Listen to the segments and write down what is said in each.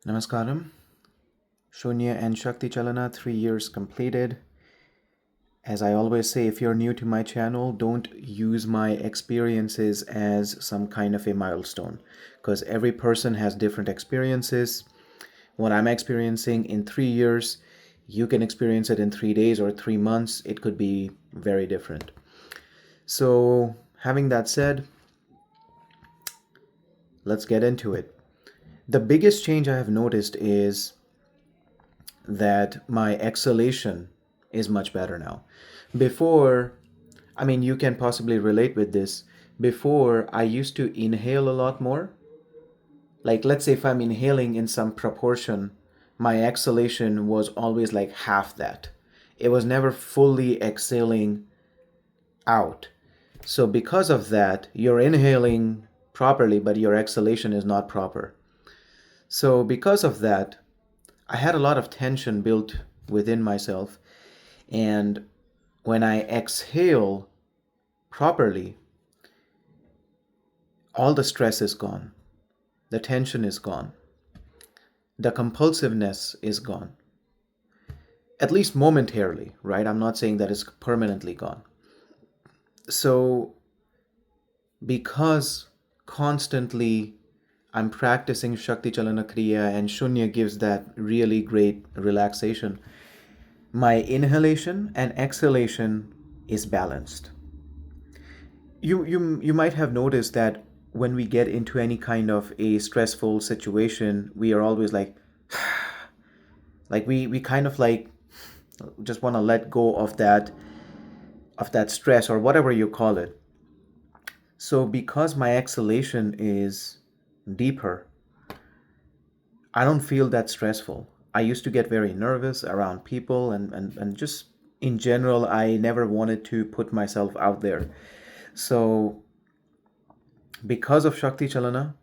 Namaskaram. Shoonya and Shakti chalana, 3 years completed. As I always say, if you're new to my channel, don't use my experiences as some kind of a milestone, because every person has different experiences. What I'm experiencing in 3 years, you can experience it in 3 days or 3 months. It could be very different. So, having that said, let's get into it. The biggest change I have noticed is that my exhalation is much better now. Before, you can possibly relate with this. Before, I used to inhale a lot more. Like, let's say if I'm inhaling in some proportion, my exhalation was always like half that. It was never fully exhaling out. So because of that, you're inhaling properly, but your exhalation is not proper. So because of that, I had a lot of tension built within myself. And when I exhale properly, all the stress is gone. The tension is gone. The compulsiveness is gone. At least momentarily, right? I'm not saying that it's permanently gone. So because constantly I'm practicing Shakti Chalana Kriya and Shunya gives that really great relaxation, my inhalation and exhalation is balanced. You might have noticed that when we get into any kind of a stressful situation, we are always like we kind of like just want to let go of that stress or whatever you call it. So because my exhalation is deeper, I don't feel that stressful. I used to get very nervous around people and just in general, I never wanted to put myself out there. So because of Shakti Chalana,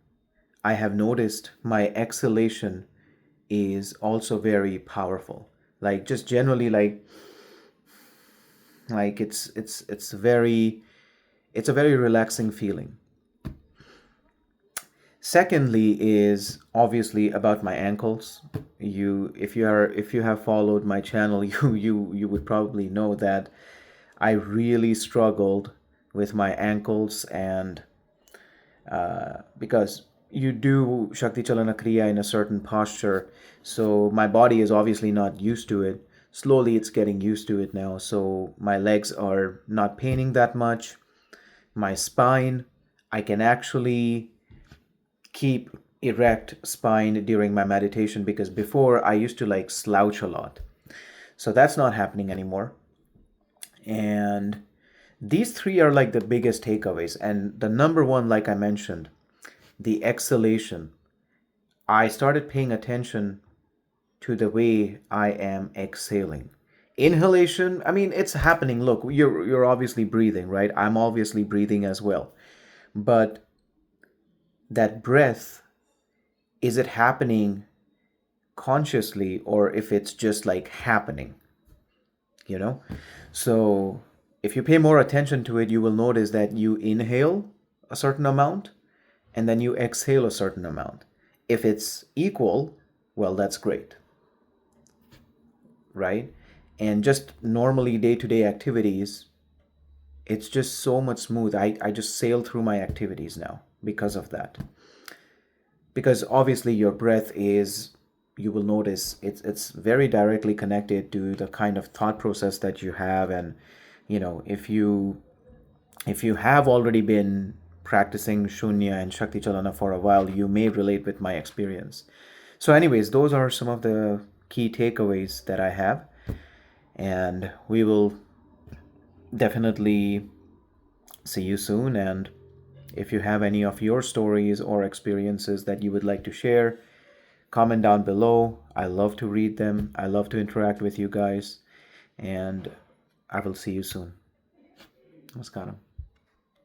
I have noticed my exhalation is also very powerful. Like just generally like it's a very relaxing feeling. Secondly is obviously about my ankles. If you have followed my channel, you would probably know that I really struggled with my ankles, and because you do Shakti Chalana Kriya in a certain posture, so my body is obviously not used to it. Slowly it's getting used to it now, so my legs are not paining that much. My spine, I can actually keep erect spine during my meditation, because before I used to like slouch a lot. So that's not happening anymore. And these three are like the biggest takeaways. And the number one, like I mentioned, the exhalation. I started paying attention to the way I am exhaling. Inhalation, it's happening. Look, you're obviously breathing, right? I'm obviously breathing as well. But that breath, is it happening consciously or if it's just like happening? So if you pay more attention to it, you will notice that you inhale a certain amount and then you exhale a certain amount. If it's equal, well, that's great, right? And just normally day-to-day activities, it's just so much smooth. I just sail through my activities now because of that. Because obviously your breath is, you will notice it's very directly connected to the kind of thought process that you have. And if you have already been practicing Shunya and Shakti Chalana for a while, you may relate with my experience. So anyways, those are some of the key takeaways that I have, and we will definitely see you soon. And if you have any of your stories or experiences that you would like to share, comment down below. I love to read them. I love to interact with you guys. And I will see you soon. Namaskaram.